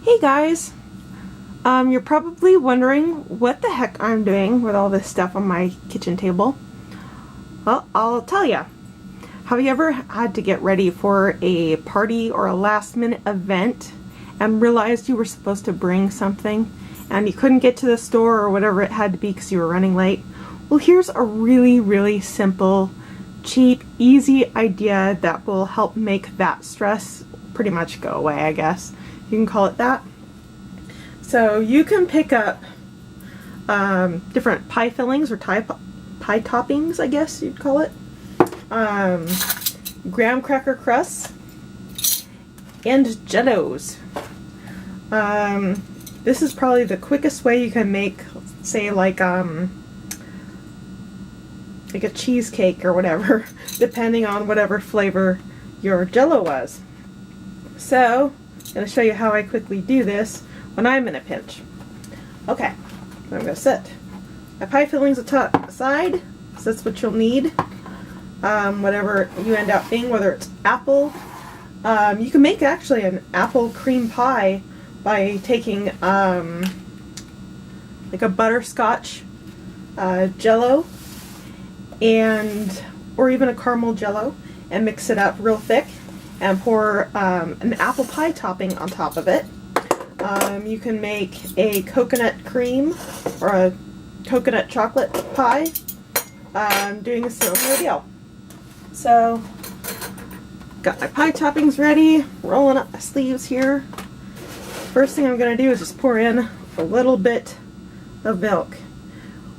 Hey guys! You're probably wondering what the heck I'm doing with all this stuff on my kitchen table. Well, I'll tell ya. Have you ever had to get ready for a party or a last minute event and realized you were supposed to bring something and you couldn't get to the store or whatever it had to be because you were running late? Well, here's a really simple, cheap, easy idea that will help make that stress pretty much go away, I guess. You can call it that. So you can pick up different pie fillings or pie toppings, I guess you'd call it. Graham cracker crusts and Jellos. This is probably the quickest way you can make, say, like a cheesecake or whatever, depending on whatever flavor your Jello was. So I'm going to show you how I quickly do this when I'm in a pinch. Okay, so I'm going to set my pie fillings aside, so that's what you'll need. Whatever you end up being, whether it's apple. You can make actually an apple cream pie by taking like a butterscotch Jello or even a caramel Jello and mix it up real thick and pour an apple pie topping on top of it. You can make a coconut cream or a coconut chocolate pie doing a similar deal. So, got my pie toppings ready, rolling up my sleeves here. First thing I'm going to do is just pour in a little bit of milk.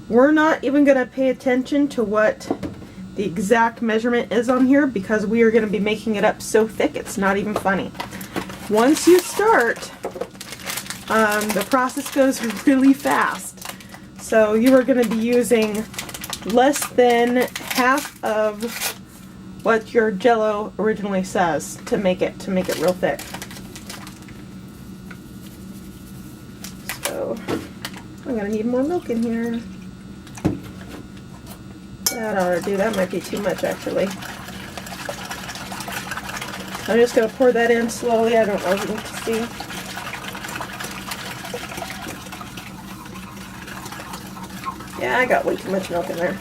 We're not even going to pay attention to what the exact measurement is on here because we are going to be making it up so thick it's not even funny. Once you start, the process goes really fast. So you are going to be using less than half of what your Jello originally says to make it real thick. So I'm going to need more milk in here. That ought to do. That might be too much, actually. I'm just going to pour that in slowly. I don't know if you can see. Yeah, I got way too much milk in there.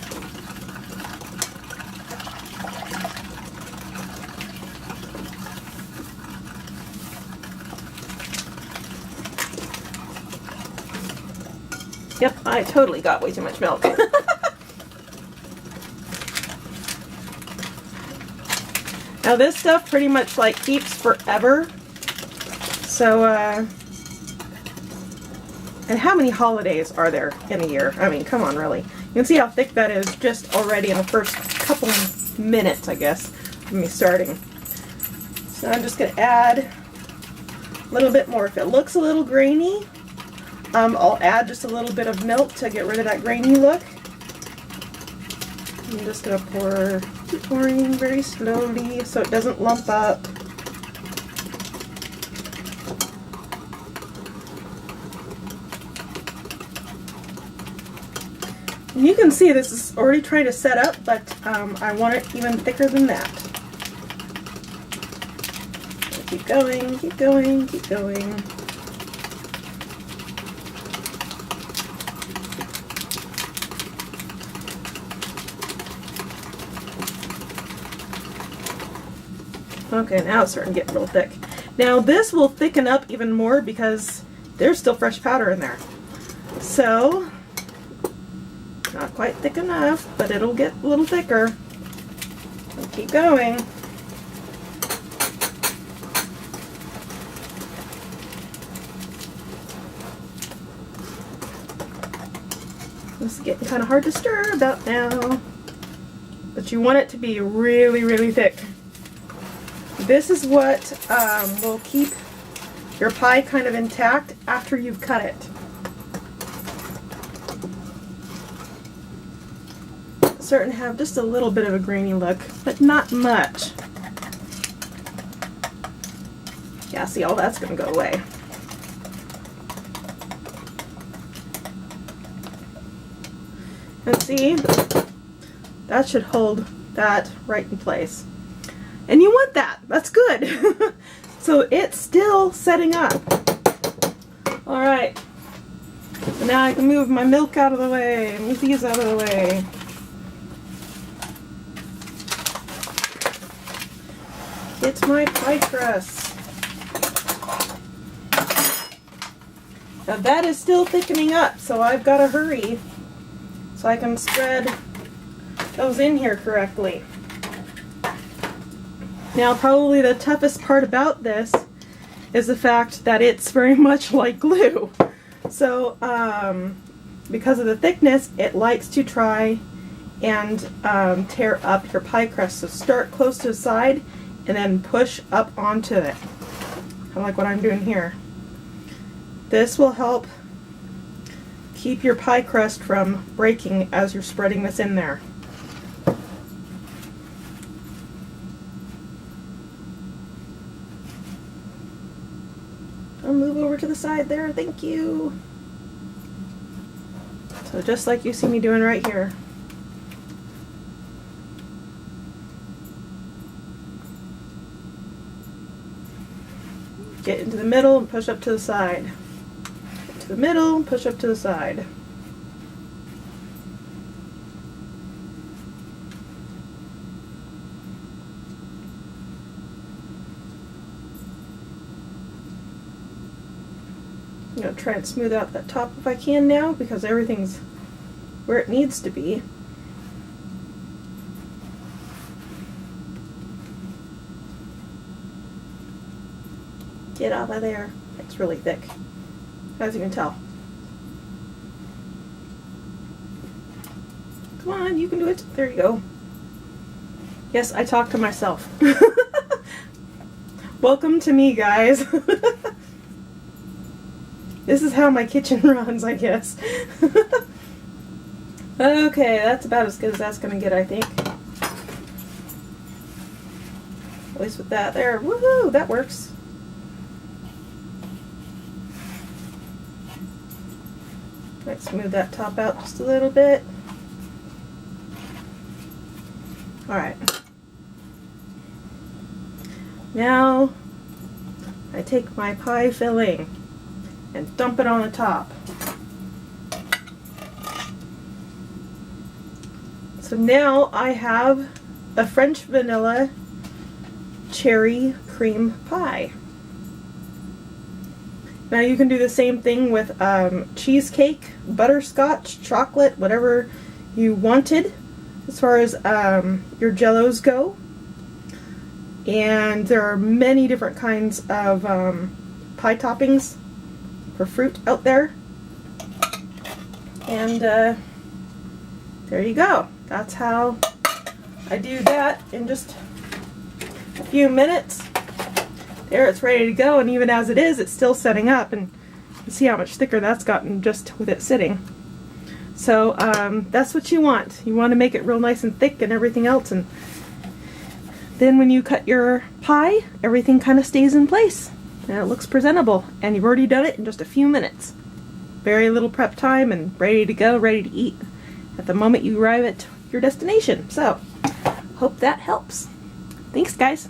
Yep, I totally got way too much milk. Now this stuff pretty much like keeps forever. So, and how many holidays are there in a year? I mean, come on, really. You can see how thick that is just already in the first couple minutes, I guess, of me starting. So I'm just going to add a little bit more. If it looks a little grainy, I'll add just a little bit of milk to get rid of that grainy look. I'm just going to keep pouring very slowly so it doesn't lump up. And you can see this is already trying to set up, but I want it even thicker than that. So keep going, keep going, keep going. Okay, now it's starting to get real thick. Now this will thicken up even more because there's still fresh powder in there. So, not quite thick enough, but it'll get a little thicker. So keep going. This is getting kind of hard to stir about now. But you want it to be really thick. This is what will keep your pie kind of intact after you've cut it. It's starting to have just a little bit of a grainy look, but not much. Yeah, see, all that's going to go away. And see, that should hold that right in place. And you want that. That's good. So it's still setting up. Alright, so now I can move my milk out of the way, move these out of the way. It's my pie crust. Now that is still thickening up, so I've got to hurry so I can spread those in here correctly. Now probably the toughest part about this is the fact that it's very much like glue. So because of the thickness, it likes to try and tear up your pie crust. So start close to the side and then push up onto it. Kind of like what I'm doing here. This will help keep your pie crust from breaking as you're spreading this in there. I'll move over to the side there, thank you. So just like you see me doing right here. Get into the middle and push up to the side. Get to the middle and push up to the side. I'm going to try and smooth out that top if I can now, because everything's where it needs to be. Get out of there. It's really thick, as you can tell. Come on, you can do it. There you go. Yes, I talk to myself. Welcome to me, guys. This is how my kitchen runs, I guess. Okay, that's about as good as that's going to get, I think. At least with that there. Woohoo! That works. Let's smooth that top out just a little bit. Alright. Now, I take my pie filling and dump it on the top. So now I have a French vanilla cherry cream pie. Now you can do the same thing with cheesecake, butterscotch, chocolate, whatever you wanted as far as your Jellos go. And there are many different kinds of pie toppings for fruit out there. And there you go. That's how I do that in just a few minutes. There, it's ready to go, and even as it is, it's still setting up, and you can see how much thicker that's gotten just with it sitting. So that's what you want. You want to make it real nice and thick and everything else, and then when you cut your pie, everything kind of stays in place and it looks presentable, and you've already done it in just a few minutes. Very little prep time and ready to go, ready to eat at the moment you arrive at your destination. So hope that helps. Thanks, guys.